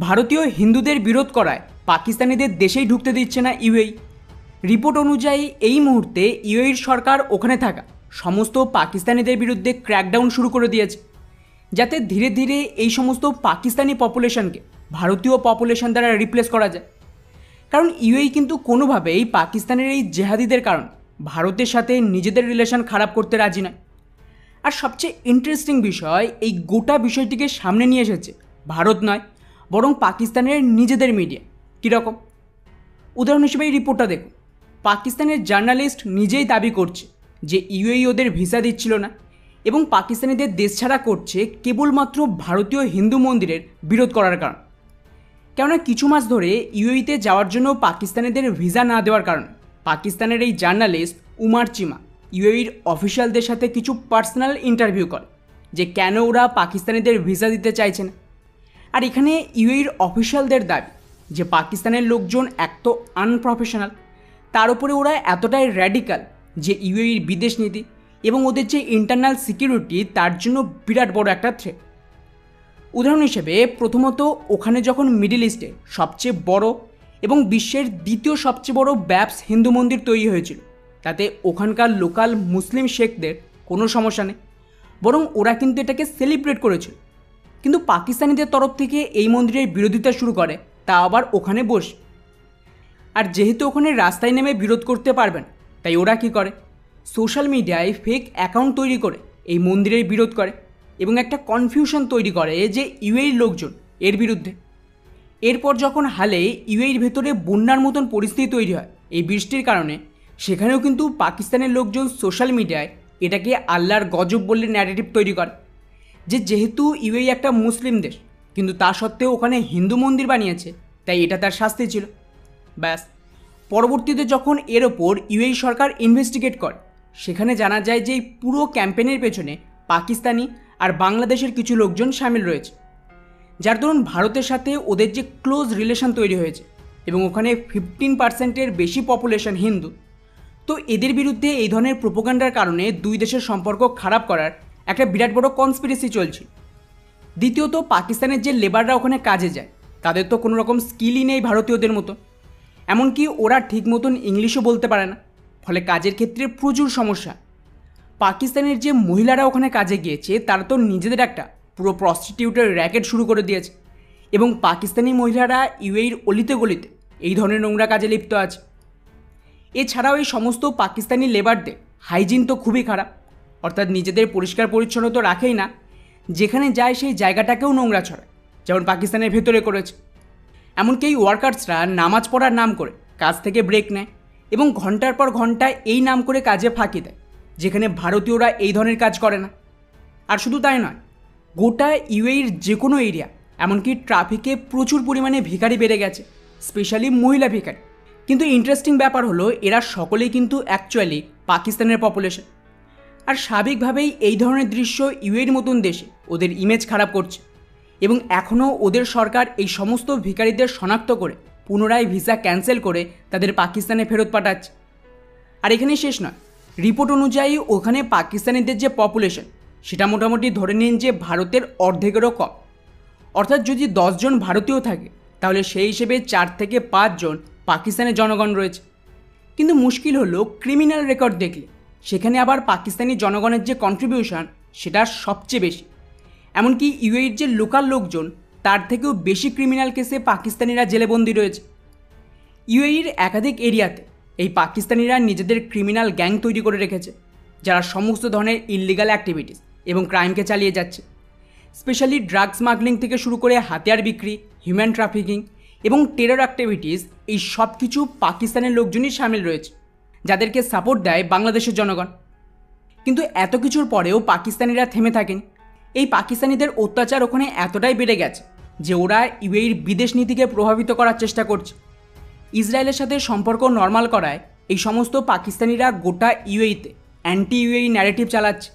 ভারতীয় হিন্দুদের বিরোধ করায় পাকিস্তানিদের দেশেই ঢুকতে দিচ্ছে না ইউএই। রিপোর্ট অনুযায়ী এই মুহূর্তে ইউএইর সরকার ওখানে থাকা সমস্ত পাকিস্তানিদের বিরুদ্ধে ক্র্যাকডাউন শুরু করে দিয়েছে, যাতে ধীরে ধীরে এই সমস্ত পাকিস্তানি পপুলেশনকে ভারতীয় পপুলেশন দ্বারা রিপ্লেস করা যায়। কারণ ইউএই কিন্তু কোনোভাবেই পাকিস্তানের এই জেহাদিদের কারণ ভারতের সাথে নিজেদের রিলেশন খারাপ করতে রাজি নয়। আর সবচেয়ে ইন্টারেস্টিং বিষয়, এই গোটা বিষয়টিকে সামনে নিয়ে এসেছে ভারত নয়, বরং পাকিস্তানের নিজেদের মিডিয়া। কীরকম? উদাহরণ হিসেবে এই রিপোর্টটা দেখুন। পাকিস্তানের জার্নালিস্ট নিজেই দাবি করছে যে ইউএই ওদের ভিসা দিচ্ছিল না এবং পাকিস্তানিদের দেশ ছাড়া করছে কেবলমাত্র ভারতীয় হিন্দু মন্দিরের বিরোধ করার কারণ। কেননা কিছু মাস ধরে ইউএইতে যাওয়ার জন্য পাকিস্তানিদের ভিসা না দেওয়ার কারণে পাকিস্তানের এই জার্নালিস্ট উমার চিমা ইউএইর অফিসিয়ালদের সাথে কিছু পার্সোনাল ইন্টারভিউ করে যে কেন ওরা পাকিস্তানিদের ভিসা দিতে চাইছে না। আর এখানে ইউএইর অফিসিয়ালদের দাবি যে পাকিস্তানের লোকজন এক তো আনপ্রফেশনাল, তার উপরে ওরা এতটাই র্যাডিক্যাল যে ইউএইর বিদেশ নীতি এবং ওদের যে ইন্টারনাল সিকিউরিটি তার জন্য বিরাট বড় একটা থ্রেট। উদাহরণ হিসেবে প্রথমত ওখানে যখন মিডল ইস্টে সবচেয়ে বড় এবং বিশ্বের দ্বিতীয় সবচেয়ে বড় ব্যাপস হিন্দু মন্দির তৈরি হয়েছিল, তাতে ওখানকার লোকাল মুসলিম শেখদের কোনো সমস্যা নেই, বরং ওরা কিন্তু এটাকে সেলিব্রেট করেছিল। কিন্তু পাকিস্তানিদের তরফ থেকে এই মন্দিরের বিরোধিতা শুরু করে, তা আবার ওখানে বসে। আর যেহেতু ওখানে রাস্তায় নেমে বিরোধ করতে পারবেন, তাই ওরা কী করে, সোশ্যাল মিডিয়ায় ফেক অ্যাকাউন্ট তৈরি করে এই মন্দিরের বিরোধ করে এবং একটা কনফিউশন তৈরি করে যে ইউএইর লোকজন এর বিরুদ্ধে। এরপর যখন হালে ইউএইর ভেতরে বন্যার মতন পরিস্থিতি তৈরি হয় এই বৃষ্টির কারণে, সেখানেও কিন্তু পাকিস্তানের লোকজন সোশ্যাল মিডিয়ায় এটাকে আল্লাহর গজব বলে ন্যারেটিভ তৈরি করে যে যেহেতু ইউএই একটা মুসলিম দেশ কিন্তু তা সত্ত্বেও ওখানে হিন্দু মন্দির বানিয়েছে, তাই এটা তার শাস্তি ছিল। ব্যাস, পরবর্তীতে যখন এর ওপর ইউএই সরকার ইনভেস্টিগেট করে, সেখানে জানা যায় যে এই পুরো ক্যাম্পেইনের পেছনে পাকিস্তানি আর বাংলাদেশের কিছু লোকজন সামিল রয়েছে, যার দরুন ভারতের সাথে ওদের যে ক্লোজ রিলেশন তৈরি হয়েছে এবং ওখানে 15%-এর বেশি পপুলেশন হিন্দু। তো এদের বিরুদ্ধে এই ধরনের প্রোপাগান্ডার কারণে দুই দেশের সম্পর্ক খারাপ করার একটা বিরাট বড় কনস্পিরেসি চলছে। দ্বিতীয়ত, পাকিস্তানের যে লেবাররা ওখানে কাজে যায় তাদের তো কোনো রকম স্কিলই নেই ভারতীয়দের মতো, এমনকি ওরা ঠিক মতন ইংলিশও বলতে পারে না, ফলে কাজের ক্ষেত্রে প্রচুর সমস্যা। পাকিস্তানের যে মহিলারা ওখানে কাজে গিয়েছে তারা তো নিজেদের একটা পুরো প্রস্টিটিউটের র্যাকেট শুরু করে দিয়েছে এবং পাকিস্তানি মহিলারা ইউএইর অলিতে গলিতে এই ধরনের নোংরা কাজে লিপ্ত আছে। এছাড়াও এই সমস্ত পাকিস্তানি লেবারদের হাইজিন তো খুবই খারাপ, অর্থাৎ নিজেদের পরিষ্কার পরিচ্ছন্ন তো রাখেই না, যেখানে যায় সেই জায়গাটাকেও নোংরা ছড়ায়, যেমন পাকিস্তানের ভেতরে করেছে। এমনকি এই ওয়ার্কার্সরা নামাজ পড়ার নাম করে কাজ থেকে ব্রেক নেয় এবং ঘন্টার পর ঘন্টা এই নাম করে কাজে ফাঁকি দেয়, যেখানে ভারতীয়রা এই ধরনের কাজ করে না। আর শুধু তাই নয়, গোটা ইউএইর যে কোনো এরিয়া, এমনকি ট্রাফিকে প্রচুর পরিমাণে ভিখারি বেড়ে গেছে, স্পেশালি মহিলা ভিখারি। কিন্তু ইন্টারেস্টিং ব্যাপার হলো এরা সকলেই কিন্তু অ্যাকচুয়ালি পাকিস্তানের পপুলেশন। আর স্বাভাবিকভাবেই এই ধরনের দৃশ্য ইউএইর মতন দেশে ওদের ইমেজ খারাপ করছে এবং এখনও ওদের সরকার এই সমস্ত ভিখারিদের শনাক্ত করে পুনরায় ভিসা ক্যান্সেল করে তাদের পাকিস্তানে ফেরত পাঠাচ্ছে। আর এখানেই শেষ নয়, রিপোর্ট অনুযায়ী ওখানে পাকিস্তানিদের যে পপুলেশন সেটা মোটামুটি ধরে নিন যে ভারতের অর্ধেকেরও কম। অর্থাৎ যদি 10 জন ভারতীয় থাকে তাহলে সেই হিসেবে 4 থেকে 5 জন পাকিস্তানের জনগণ রয়েছে। কিন্তু মুশকিল হলো ক্রিমিনাল রেকর্ড দেখলে সেখানে আবার পাকিস্তানি জনগণের যে কন্ট্রিবিউশন সেটা সবচেয়ে বেশি। এমনকি ইউএইর যে লোকাল লোকজন তার থেকেও বেশি ক্রিমিনাল কেসে পাকিস্তানিরা জেলেবন্দি রয়েছে। ইউএইর একাধিক এরিয়াতে এই পাকিস্তানিরা নিজেদের ক্রিমিনাল গ্যাং তৈরি করে রেখেছে, যারা সমস্ত ধরনের ইললিগাল অ্যাক্টিভিটিস এবং ক্রাইমকে চালিয়ে যাচ্ছে। স্পেশালি ড্রাগ স্মাগলিং থেকে শুরু করে হাতিয়ার বিক্রি, হিউম্যান ট্রাফিকিং এবং টেরর অ্যাক্টিভিটিস, এই সব কিছু পাকিস্তানের লোকজনই সামিল রয়েছে, যাদেরকে সাপোর্ট দেয় বাংলাদেশের জনগণ। কিন্তু এত কিছুর পরেও পাকিস্তানিরা থেমে থাকেন। এই পাকিস্তানিদের অত্যাচার ওখানে এতটাই বেড়ে গেছে যে ওরা ইউএইর বিদেশ নীতিকে প্রভাবিত করার চেষ্টা করছে। ইসরায়েলের সাথে সম্পর্ক নর্মাল করায় এই সমস্ত পাকিস্তানিরা গোটা ইউএইতে অ্যান্টি ইউএই ন্যারেটিভ চালাচ্ছে,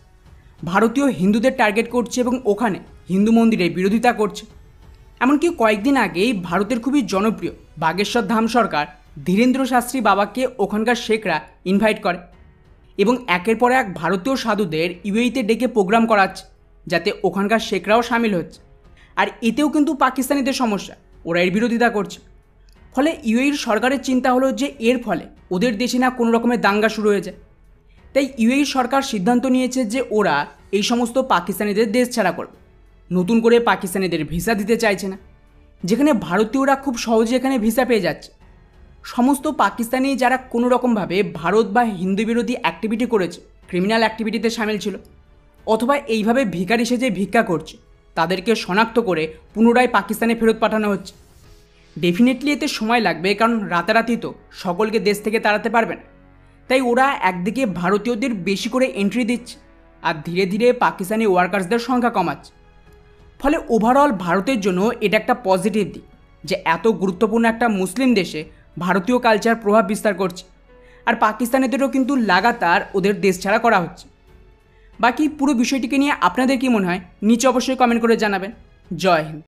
ভারতীয় হিন্দুদের টার্গেট করছে এবং ওখানে হিন্দু মন্দিরের বিরোধিতা করছে। এমনকি কয়েকদিন আগেই ভারতের খুবই জনপ্রিয় বাগেশ্বর ধাম সরকার ধীরেন্দ্র শাস্ত্রী বাবাকে ওখানকার শেখরা ইনভাইট করে এবং একের পর এক ভারতীয় সাধুদের ইউএইতে ডেকে প্রোগ্রাম করাচ্ছে, যাতে ওখানকার শেখরাও সামিল হচ্ছে। আর এতেও কিন্তু পাকিস্তানিদের সমস্যা, ওরা এর বিরোধিতা করছে। ফলে ইউএইর সরকারের চিন্তা হলো যে এর ফলে ওদের দেশে না কোনো রকমের দাঙ্গা শুরু হয়ে যায়। তাই ইউএই সরকার সিদ্ধান্ত নিয়েছে যে ওরা এই সমস্ত পাকিস্তানিদের দেশ ছাড়া করবে। নতুন করে পাকিস্তানিদের ভিসা দিতে চাইছে না, যেখানে ভারতীয়রা খুব সহজে এখানে ভিসা পেয়ে যাচ্ছে। সমস্ত পাকিস্তানি যারা কোনো রকমভাবে ভারত বা হিন্দু বিরোধী অ্যাক্টিভিটি করেছে, ক্রিমিনাল অ্যাক্টিভিটিতে সামিল ছিল, অথবা এইভাবে ভিখারি সেজে ভিক্ষা করছে, তাদেরকে শনাক্ত করে পুনরায় পাকিস্তানে ফেরত পাঠানো হচ্ছে। ডেফিনেটলি এতে সময় লাগবে, কারণ রাতারাতি তো সকলকে দেশ থেকে তাড়াতে পারবে না। তাই ওরা একদিকে ভারতীয়দের বেশি করে এন্ট্রি দিচ্ছে, আর ধীরে ধীরে পাকিস্তানি ওয়ার্কার্সদের সংখ্যা কমাচ্ছে। ফলে ওভারঅল ভারতের জন্য এটা একটা পজিটিভ দিক যে এত গুরুত্বপূর্ণ একটা মুসলিম দেশে ভারতীয় কালচার প্রভাব বিস্তার করছে, আর পাকিস্তানিদেরও কিন্তু লাগাতার ওদের দেশ ছাড়া করা হচ্ছে। বাকি পুরো বিষয়টিকে নিয়ে আপনাদের কী মনে হয় নিচে অবশ্যই কমেন্ট করে জানাবেন। জয় হিন্দ।